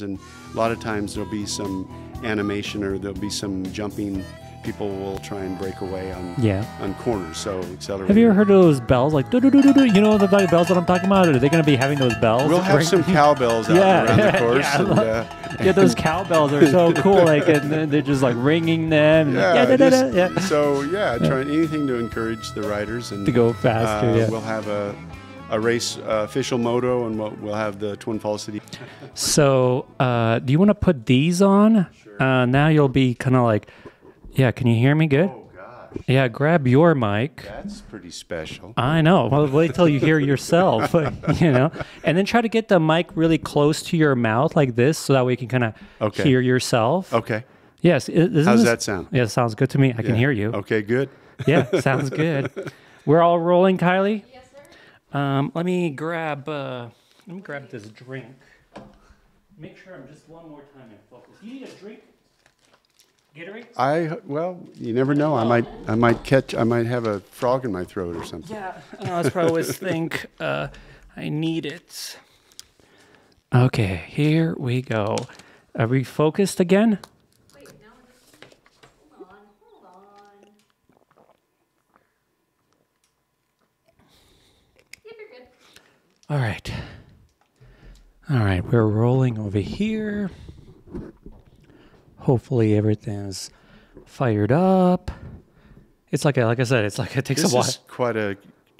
And a lot of times there'll be some animation or there'll be some jumping. People will try and break away on corners, so accelerate. Have you ever heard of those bells, like do-do-do-do-do? You know the bells that I'm talking about? Are they going to be having those bells? We'll have some cowbells out around the course. Yeah, those cowbells are so cool. Like, and they're just like ringing them. So trying anything to encourage the riders and to go faster. We'll have a race official moto, and we'll have the Twin Falls City. So, do you want to put these on? Sure. Now you'll be kind of like. Yeah, can you hear me good? Oh, God. Yeah, grab your mic. That's pretty special. I know. Well, wait till you hear yourself, you know. And then try to get the mic really close to your mouth like this so that way you can kind of hear yourself. Okay. Yes. How's that sound? Yeah, it sounds good to me. I can hear you. Okay, good. Yeah, sounds good. We're all rolling, Kylie? Yes, sir. Let me grab this drink. Make sure I'm just one more time in focus. You need a drink? Gatorade? Well, you never know. I might have a frog in my throat or something. Yeah, that's what I always think. I need it. Okay, here we go. Are we focused again? Wait, no. Hold on. Yep, you're good. All right. All right, we're rolling over here. Hopefully everything's fired up. It's like I said, it's like it takes a while. This is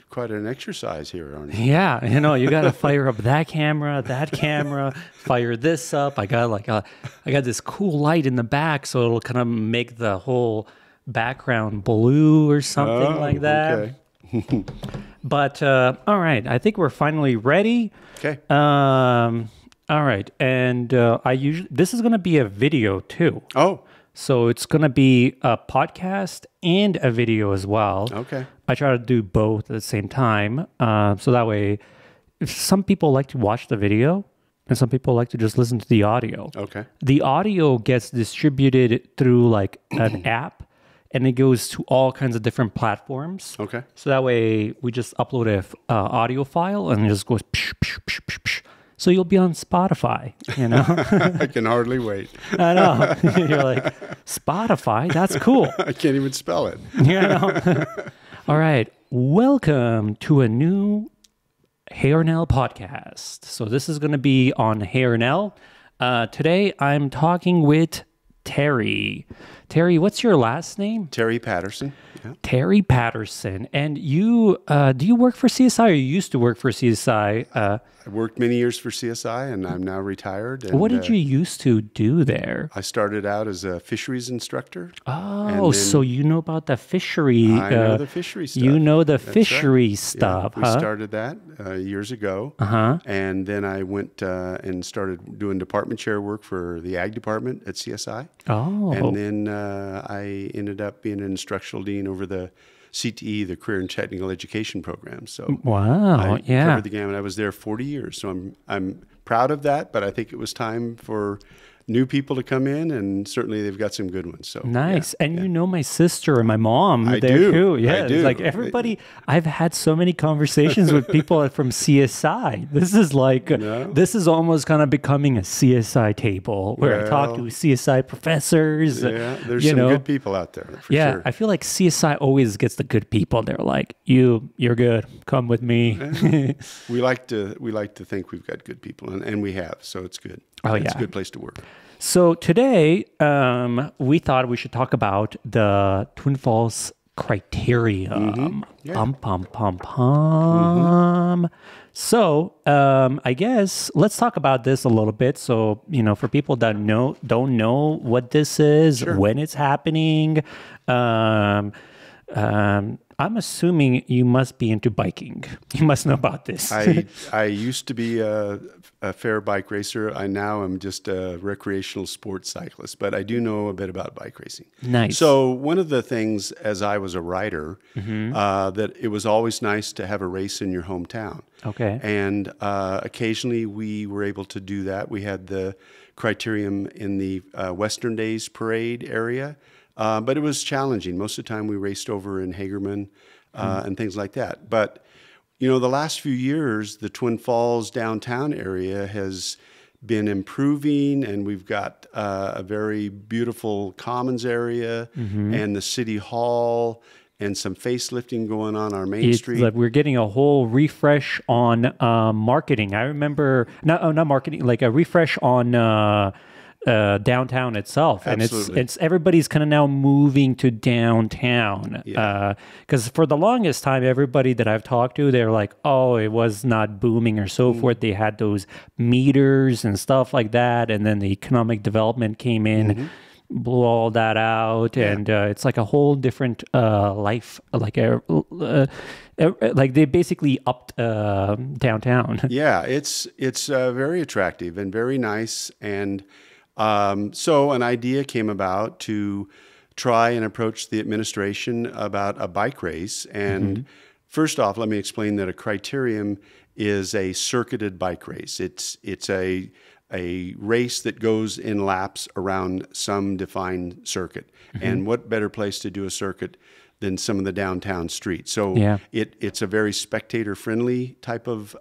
quite an exercise here, aren't you? Yeah, you got to fire up that camera, fire this up. I got this cool light in the back, so it'll kind of make the whole background blue or something like that. Okay. But all right, I think we're finally ready. Okay. All right, and this is going to be a video too. Oh. So it's going to be a podcast and a video as well. Okay. I try to do both at the same time. So that way, if some people like to watch the video and some people like to just listen to the audio. Okay. The audio gets distributed through like an app and it goes to all kinds of different platforms. Okay. So that way we just upload a audio file and it just goes psh, psh, psh, psh, psh. So you'll be on Spotify, I can hardly wait. I know. You're like, Spotify? That's cool. I can't even spell it. Yeah. All right. Welcome to a new Hairnell podcast. So this is going to be on Hairnell. Today I'm talking with Terry. Terry, what's your last name? Terry Patterson. Yeah. Terry Patterson. And you, do you work for CSI or you used to work for CSI? I worked many years for CSI and I'm now retired. And, what did you used to do there? I started out as a fisheries instructor. Oh, so you know about the fishery. I know the fishery stuff. You know the That's fishery right. stuff, We started that years ago. And then I went and started doing department chair work for the ag department at CSI. Oh. And then I ended up being an instructional dean over the CTE, the Career and Technical Education Program. So wow, I covered the gamut. I was there 40 years, so I'm proud of that. But I think it was time for new people to come in, and certainly they've got some good ones. So nice. And you know my sister and my mom I there do. too. Yeah, I do. It's like everybody. I've had so many conversations with people from CSI. This is like this is almost kind of becoming a CSI table where I talk to CSI professors. Yeah, there's some good people out there. For sure. I feel like CSI always gets the good people. They're like, you're good. Come with me. We like to think we've got good people, and we have. So it's good. It's a good place to work. So today, we thought we should talk about the Twin Falls Criterium. Pum, pum, pum, pum. So I guess let's talk about this a little bit. So, for people that don't know what this is, when it's happening, I'm assuming you must be into biking. You must know about this. I used to be a fair bike racer. I now am just a recreational sports cyclist, but I do know a bit about bike racing. Nice. So one of the things as I was a rider, that it was always nice to have a race in your hometown. Okay. And occasionally we were able to do that. We had the Criterium in the Western Days Parade area. But it was challenging. Most of the time we raced over in Hagerman and things like that. But, the last few years, the Twin Falls downtown area has been improving, and we've got a very beautiful commons area and the city hall and some facelifting going on our main street. Like we're getting a whole refresh on marketing. I remember not marketing, like a refresh on downtown itself. Absolutely. And it's everybody's kind of now moving to downtown. Because for the longest time, everybody that I've talked to, they're like, oh, it was not booming or so forth. They had those meters and stuff like that, and then the economic development came in, blew all that out, and it's like a whole different life. Like like they basically upped downtown. Yeah, it's very attractive and very nice. And so an idea came about to try and approach the administration about a bike race. And first off, let me explain that a Criterium is a circuited bike race. It's a race that goes in laps around some defined circuit. And what better place to do a circuit than some of the downtown streets? So it's a very spectator-friendly type of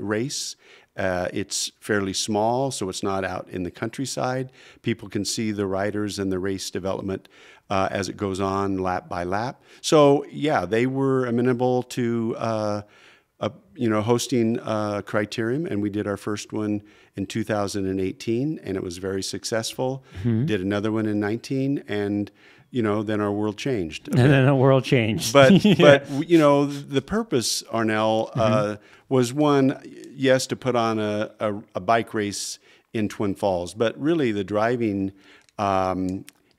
race. It's fairly small, so it's not out in the countryside. People can see the riders and the race development as it goes on lap by lap. So yeah, they were amenable to hosting Criterium, and we did our first one in 2018, and it was very successful. Did another one in 19, and then our world changed. And then the world changed. But the purpose, Arnell, was one, yes, to put on a bike race in Twin Falls, but really the driving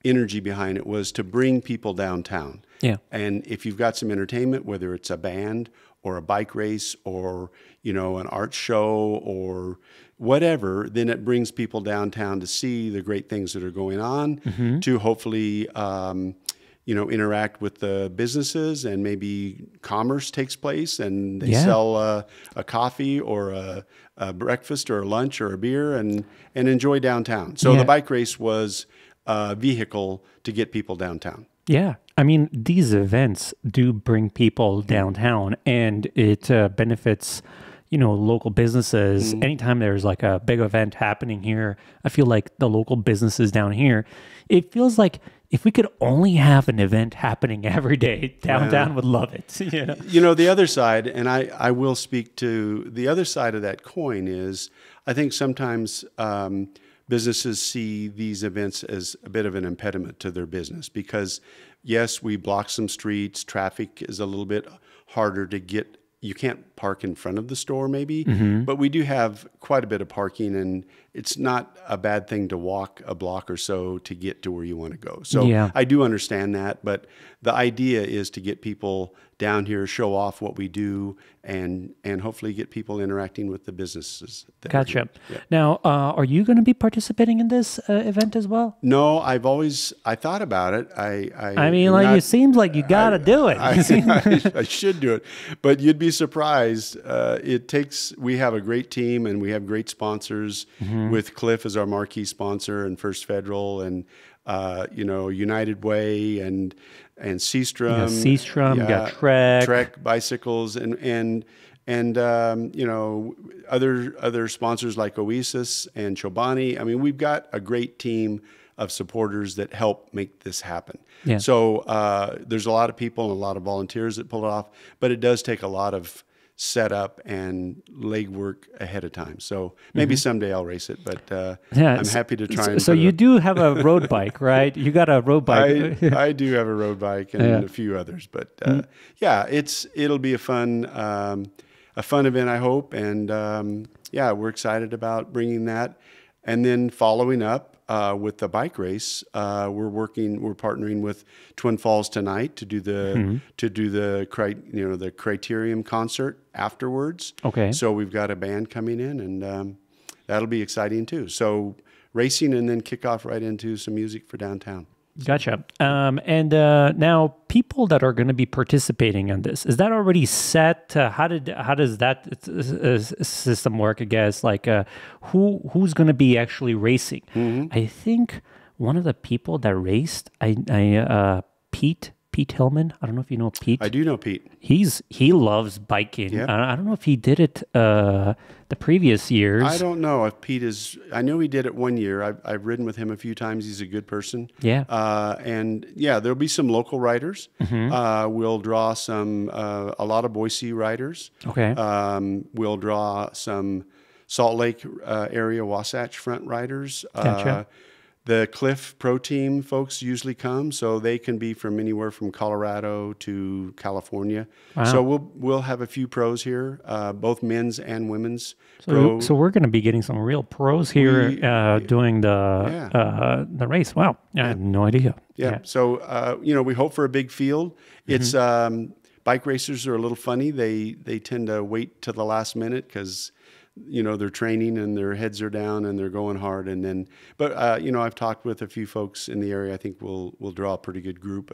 energy behind it was to bring people downtown. Yeah. And if you've got some entertainment, whether it's a band or a bike race or an art show or whatever, then it brings people downtown to see the great things that are going on, to hopefully interact with the businesses, and maybe commerce takes place and they sell a coffee or a breakfast or a lunch or a beer and enjoy downtown. So the bike race was a vehicle to get people downtown. Yeah. I mean, these events do bring people downtown, and it benefits, local businesses. Anytime there's like a big event happening here, I feel like the local businesses down here, it feels like if we could only have an event happening every day, downtown would love it. The other side, and I will speak to the other side of that coin, is I think sometimes businesses see these events as a bit of an impediment to their business because, yes, we block some streets. Traffic is a little bit harder to get. You can't park in front of the store maybe, but we do have quite a bit of parking, and it's not a bad thing to walk a block or so to get to where you want to go. So I do understand that, but the idea is to get people down here, show off what we do, and hopefully get people interacting with the businesses. Gotcha. Now, are you going to be participating in this event as well? No, I thought about it. It seems like you got to do it. I should do it, but you'd be surprised. We have a great team, and we have great sponsors with Cliff as our marquee sponsor, and First Federal, and United Way, and Seastrom. Seastrom, got Trek bicycles, and other sponsors like Oasis and Chobani. I mean, we've got a great team of supporters that help make this happen. Yeah. So there's a lot of people and a lot of volunteers that pull it off, but it does take a lot of setup and legwork ahead of time. So maybe someday I'll race it, but I'm happy to try. So you do have a road bike, right? You got a road bike. I do have a road bike and a few others, but it'll be a fun event, I hope. And we're excited about bringing that. And then following up with the bike race, we're partnering with Twin Falls tonight to do the the Criterium concert afterwards. Okay. So we've got a band coming in, and that'll be exciting too. So racing and then kick off right into some music for downtown. Gotcha. And now people that are going to be participating in this, is that already set? How does that system work? I guess who's going to be actually racing? I think one of the people that raced, Pete Pete Hillman. I don't know if you know Pete. I do know Pete. He loves biking. Yeah. I don't know if he did it the previous years. I don't know if Pete is. I know he did it one year. I've ridden with him a few times. He's a good person. Yeah. And yeah, there'll be some local riders. Mm-hmm. We'll draw some a lot of Boise riders. Okay. We'll draw some Salt Lake area Wasatch Front riders. Gotcha. The Cliff Pro Team folks usually come, so they can be from anywhere from Colorado to California. Wow. So we'll have a few pros here, both men's and women's pro. So we're going to be getting some real pros here doing the race. Wow, I had no idea. Yeah. So we hope for a big field. It's bike racers are a little funny. They tend to wait to the last minute because they're training and their heads are down and they're going hard. And then, but I've talked with a few folks in the area. I think we'll draw a pretty good group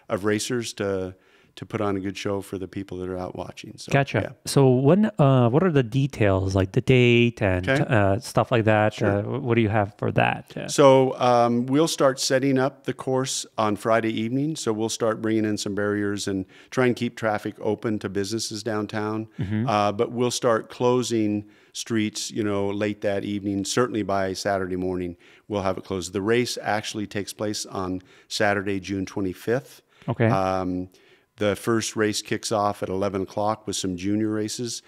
of racers to put on a good show for the people that are out watching. So, Gotcha. yeah. So what are the details, like the date and stuff like that? Sure. What do you have for that? So we'll start setting up the course on Friday evening. So we'll start bringing in some barriers and try and keep traffic open to businesses downtown. But we'll start closing streets, late that evening. Certainly by Saturday morning, we'll have it closed. The race actually takes place on Saturday, June 25th. Okay. The first race kicks off at 11 o'clock with some junior races.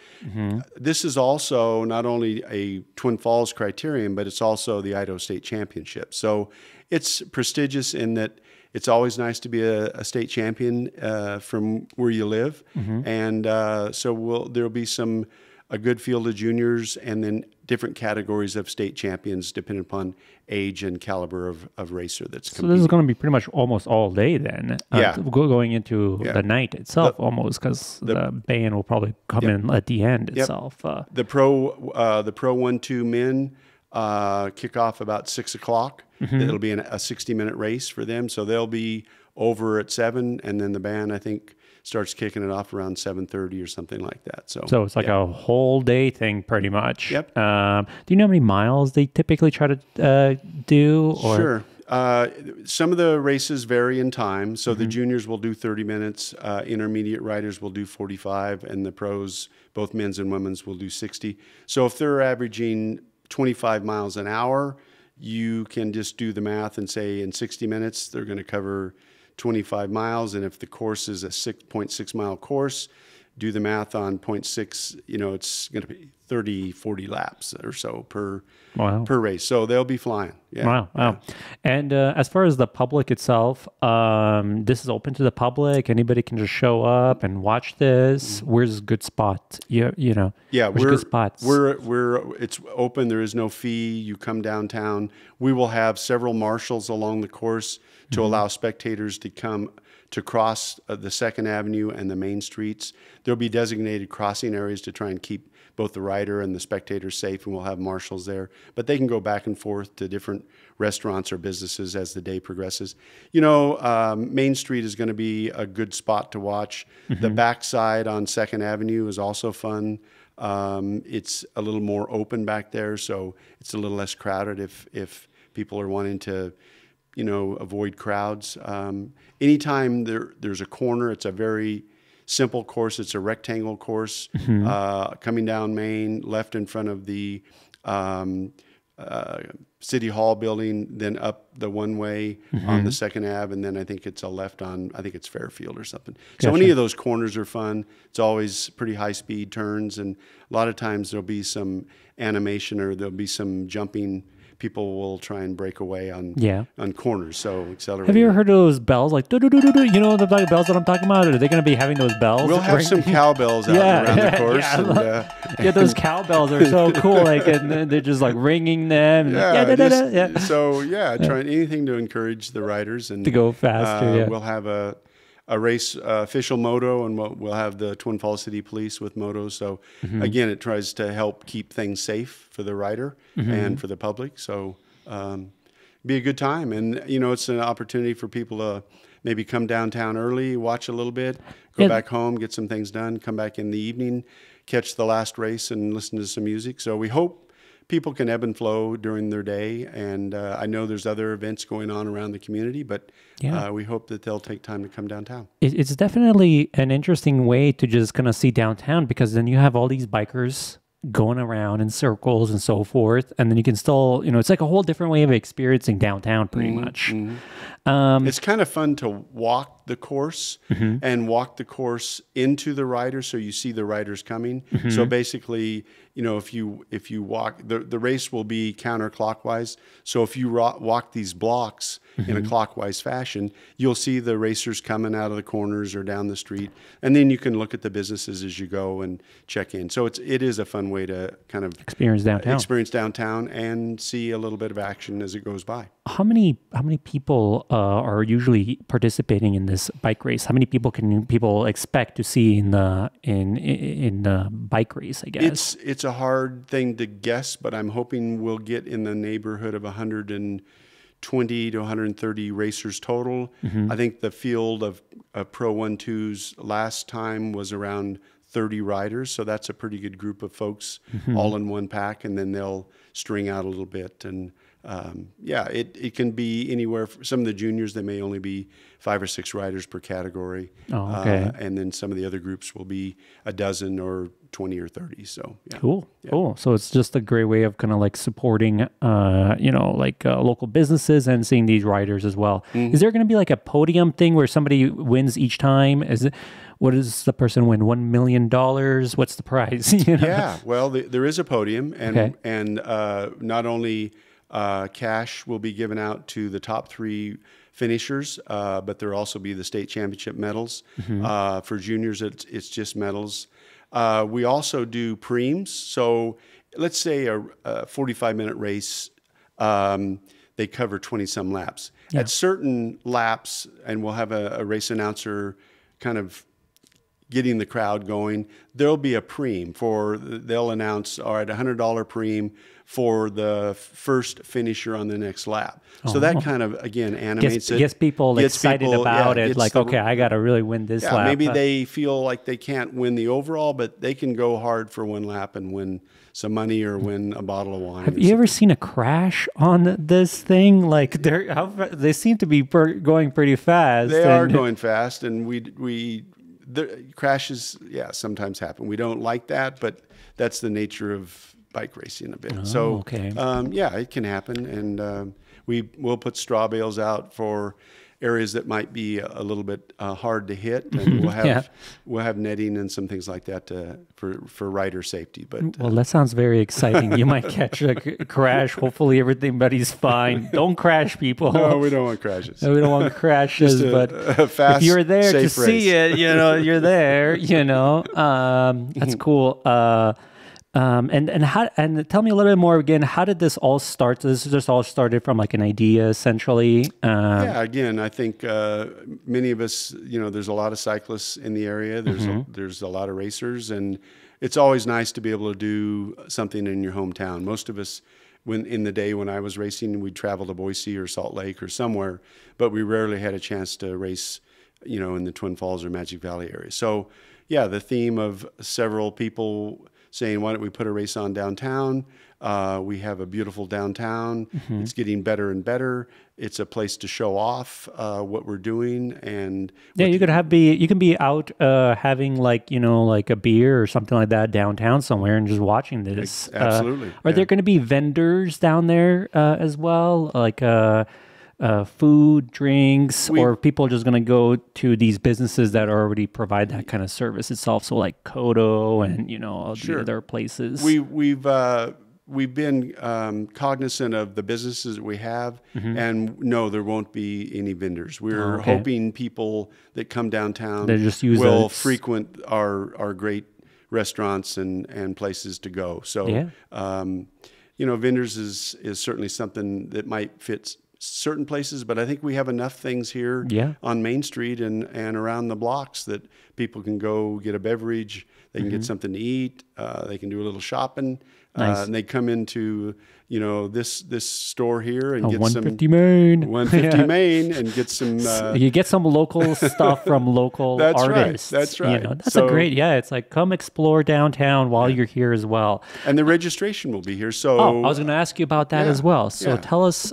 This is also not only a Twin Falls Criterium, but it's also the Idaho State Championship. So it's prestigious in that it's always nice to be a state champion from where you live. And so there'll be a good field of juniors and then different categories of state champions depending upon age and caliber of racer that's competing. So this is going to be pretty much almost all day then. Going into the night itself almost, because the band will probably come in at the end itself. The Pro 1-2 men kick off about 6 o'clock. It'll be a 60-minute race for them. So they'll be over at 7, and then the band, I think, starts kicking it off around 7:30 or something like that. So it's like a whole day thing pretty much. Yep. Do you know how many miles they typically try to do? Or? Sure. Some of the races vary in time. So the juniors will do 30 minutes, intermediate riders will do 45, and the pros, both men's and women's, will do 60. So if they're averaging 25 miles an hour, you can just do the math and say in 60 minutes they're going to cover 25 miles. And if the course is a 6.6 mile course, do the math on 0.6, it's going to be 30, 40 laps or so per race. So they'll be flying. Yeah. Wow. And as far as the public itself, this is open to the public. Anybody can just show up and watch this. Where's a good spot? Yeah, good spots? It's open. There is no fee. You come downtown. We will have several marshals along the course to allow spectators to cross the 2nd Avenue and the main streets. There'll be designated crossing areas to try and keep both the rider and the spectators safe, and we'll have marshals there. But they can go back and forth to different restaurants or businesses as the day progresses. Main Street is going to be a good spot to watch. The backside on 2nd Avenue is also fun. It's a little more open back there, so it's a little less crowded if people are wanting to avoid crowds. Anytime there's a corner, it's a very simple course. It's a rectangle course coming down Main, left in front of the City Hall building, then up the one way on the 2nd Ave, and then I think it's a left on, I think it's Fairfield or something. So any of those corners are fun. It's always pretty high-speed turns, and a lot of times there'll be some animation or there'll be some jumping. People will try and break away on corners, so accelerate. Have you ever heard of those bells, like do-do-do-do-do? You know the bells that I'm talking about? Are they going to be having those bells? We'll have some cowbells out around the course. Those cowbells are so cool. And they're just ringing them. So trying anything to encourage the riders and to go faster. We'll have a race official moto, and we'll have the Twin Falls City Police with motos. So again, it tries to help keep things safe for the rider and for the public. So be a good time, and it's an opportunity for people to maybe come downtown early, watch a little bit, go back home, get some things done, come back in the evening, catch the last race, and listen to some music. So we hope people can ebb and flow during their day, and I know there's other events going on around the community, but we hope that they'll take time to come downtown. It's definitely an interesting way to just kind of see downtown, because then you have all these bikers going around in circles and so forth, and then you can still, it's like a whole different way of experiencing downtown pretty much. It's kind of fun to walk the course and walk the course into the riders, so you see the riders coming. So basically, if you walk, the race will be counterclockwise. So if you walk these blocks in a clockwise fashion, you'll see the racers coming out of the corners or down the street, and then you can look at the businesses as you go and check in. So it is a fun way to kind of experience downtown and see a little bit of action as it goes by. How many people are usually participating in this bike race? How many people can people expect to see in the bike race, I guess? It's a hard thing to guess, but I'm hoping we'll get in the neighborhood of 120 to 130 racers total. I think the field of Pro 1-2s last time was around 30 riders, so that's a pretty good group of folks all in one pack, and then they'll string out a little bit. And it can be anywhere. Some of the juniors, they may only be 5 or 6 riders per category. Oh, okay. And then some of the other groups will be a dozen or 20 or 30. So Cool. So it's just a great way of kind of like supporting, local businesses and seeing these riders as well. Is there going to be like a podium thing where somebody wins each time? What does the person win? $1 million? What's the prize? Yeah. Well, there is a podium, and not only cash will be given out to the top 3 finishers, but there'll also be the state championship medals. For juniors, it's just medals. We also do preems. So let's say a 45-minute race, they cover 20-some laps. At certain laps, and we'll have a race announcer kind of getting the crowd going, there'll be a preem they'll announce, all right, $100 preem for the first finisher on the next lap. So that kind of, again, animates gets people excited about it. Like, okay, I got to really win this lap. Maybe they feel like they can't win the overall, but they can go hard for one lap and win some money or win a bottle of wine. Have you ever seen a crash on this thing? Like they seem to be going pretty fast. They are going fast, and the crashes, sometimes happen. We don't like that, but that's the nature of bike racing a bit. It can happen, and we'll put straw bales out for areas that might be a little bit hard to hit, and we'll have netting and some things like that for rider safety. But that sounds very exciting. You might catch a crash. Hopefully everybody's fine. Don't crash, people. No, we don't want crashes. No, we don't want crashes. But fast, if you're there to race. See it, you're there. That's cool. And tell me a little bit more again. How did this all start? So this just all started from like an idea, essentially. Again, I think many of us, there's a lot of cyclists in the area. There's a lot of racers, and it's always nice to be able to do something in your hometown. Most of us, in the day when I was racing, we'd travel to Boise or Salt Lake or somewhere, but we rarely had a chance to race, in the Twin Falls or Magic Valley area. So, the theme of several people saying, why don't we put a race on downtown? We have a beautiful downtown. It's getting better and better. It's a place to show off what we're doing. And you can be out having like a beer or something like that downtown somewhere and just watching this. Absolutely. Are there going to be vendors down there as well, like food, drinks, or people are just going to go to these businesses that already provide that kind of service itself? So like Kodo and all the other places. We've been cognizant of the businesses that we have, and no, there won't be any vendors. We're hoping people that come downtown will frequent our great restaurants and places to go. So, vendors is certainly something that might fit certain places, but I think we have enough things here on Main Street and around the blocks that people can go get a beverage, they can get something to eat, they can do a little shopping. Nice. And they come into, this store here and A get 150 Main. 150 Yeah. Main and get some. You get some local stuff from local That's right, artists. that's right. That's So- a great. Yeah, it's like come explore downtown while you're here as well. And the registration will be here. So Oh, I was going to ask you about that yeah, as well. So yeah. tell us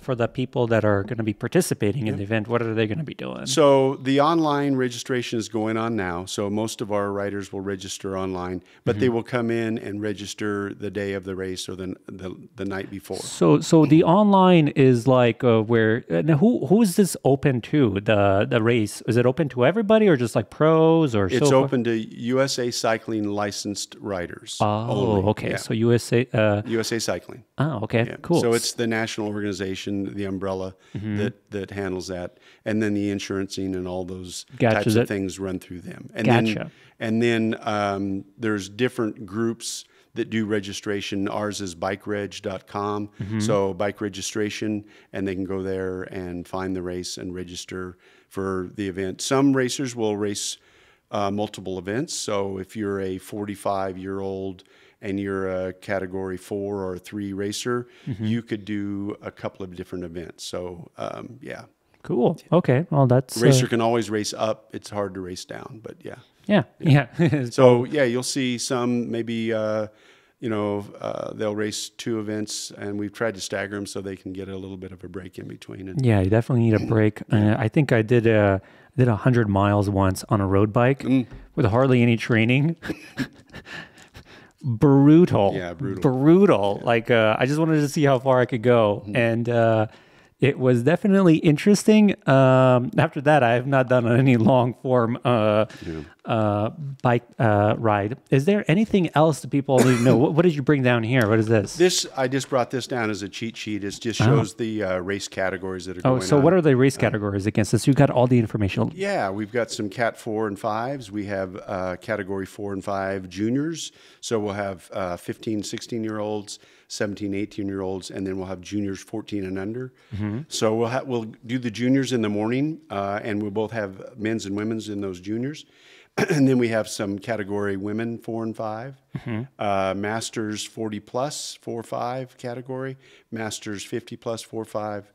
for the people that are going to be participating in the event, what are they going to be doing? So the online registration is going on now. So most of our writers will register online, but they will come in and register the day of the race or the night before. So the online is like where now who is this open to the race? Is it open to everybody or just like pros or It's so forth? open to USA Cycling licensed riders. Oh, only. okay. Yeah. So USA. USA Cycling. Oh, okay. Yeah. Cool. So it's the national organization, the umbrella that handles that, and then the insurancing and all those Gotcha. types That- of things run through them. And Gotcha. then there's different groups that do registration. Ours is bikereg.com. So bike registration, and they can go there and find the race and register for the event. Some racers will race multiple events. So if you're a 45-year-old and you're a category 4 or 3 racer, you could do a couple of different events. So yeah, Cool. Okay. Well, that's racer can always race up. It's hard to race down, but yeah. yeah. So yeah, you'll see some maybe they'll race 2 events, and we've tried to stagger them so they can get a little bit of a break in between. And Yeah, you definitely need a break. I think I did 100 miles once on a road bike with hardly any training. Brutal. Yeah, brutal. Brutal. Like I just wanted to see how far I could go, and it was definitely interesting. After that, I have not done any long form bike ride. Is there anything else that people need to know? What did you bring down here? What is this? I just brought this down as a cheat sheet. It just shows the race categories that are Oh, going so on. what are the race categories against this? You got all the information. Yeah, we've got some Cat 4 and 5s. We have category 4 and 5 juniors. So we'll have 15, 16-year-olds, 17, 18-year-olds, and then we'll have juniors 14 and under. So we'll do the juniors in the morning, and we'll both have men's and women's in those juniors. And then we have some category women 4 and 5, masters 40 plus 4-5 category, masters 50 plus 4-5,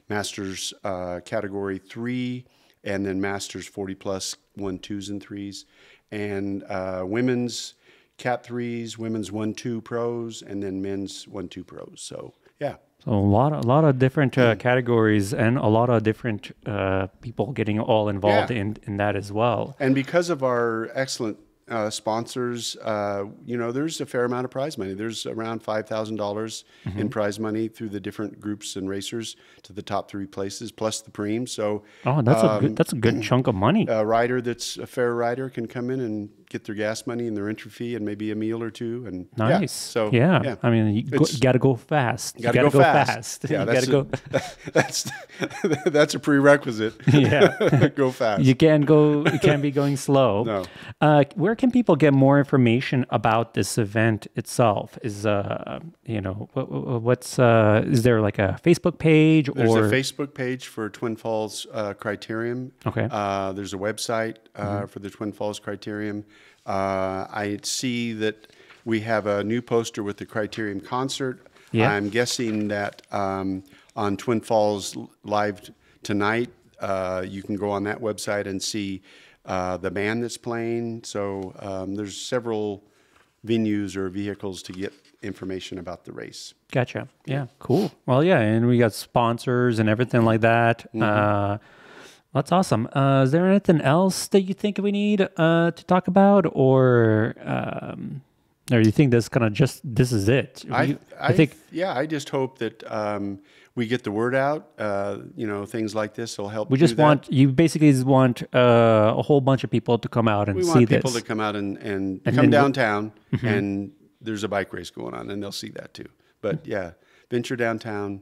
masters category 3, and then masters 40 plus 1, 2s and 3s, and women's cat 3s, women's 1-2 pros, and then men's 1-2 pros. So yeah. So a lot of different categories and a lot of different people getting all involved Yeah. in that as well. And because of our excellent sponsors, there's a fair amount of prize money. There's around $5,000 in prize money through the different groups and racers to the top 3 places, plus the preem. So Oh, that's a good chunk of money. a rider that's a fair rider can come in and get their gas money and their entry fee and maybe a meal or 2. And Nice. Yeah, so yeah. I mean, you It's- got to go fast. Gotta you go got to go fast. fast. Yeah, you got to go. that's a prerequisite. Yeah. Go fast. You can't be going slow. No. Where can people get more information about this event itself? Is is there like a Facebook page There's or a Facebook page for Twin Falls Criterium. Okay. There's a website for the Twin Falls Criterium. I see that we have a new poster with the Criterium concert. Yeah. I'm guessing that on Twin Falls Live tonight, you can go on that website and see the band that's playing. So there's several venues or vehicles to get information about the race. Gotcha. Yeah, cool. Well, yeah, and we got sponsors and everything like that. That's awesome. Is there anything else that you think we need to talk about, or you think this is it? I think I just hope that we get the word out. Things like this will help. we just do that. want you basically just want a whole bunch of people to come out and We see want this. people to come out and then come downtown, and there's a bike race going on, and they'll see that too. But yeah, venture downtown.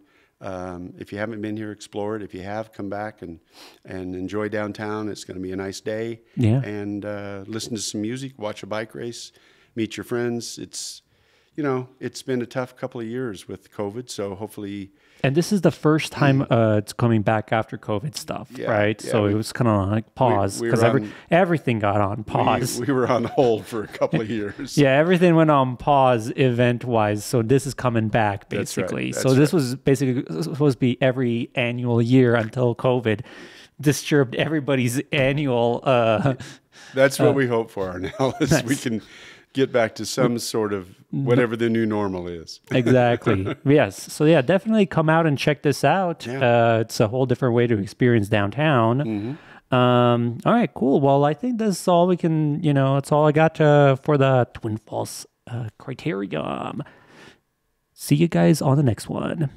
If you haven't been here, explore it. If you have, come back and enjoy downtown. It's going to be a nice day. Yeah. And listen to some music, watch a bike race, meet your friends. It's it's been a tough couple of years with COVID. So hopefully, And this is the first time it's coming back after COVID stuff, Yeah, right? yeah, So it was kind of like pause we because were on- everything got on pause. we were on hold for a couple of years. Yeah, everything went on pause event-wise. So this is coming back That's right, basically. that's So this was basically supposed to be every annual year until COVID disturbed everybody's annual. That's what we hope for now. Is we can get back to some sort of whatever the new normal is. Exactly. Yes. So yeah, definitely come out and check this out. Yeah. It's a whole different way to experience downtown. All right, cool. Well, I think that's all we can, that's all I got for the Twin Falls Criterium. See you guys on the next one.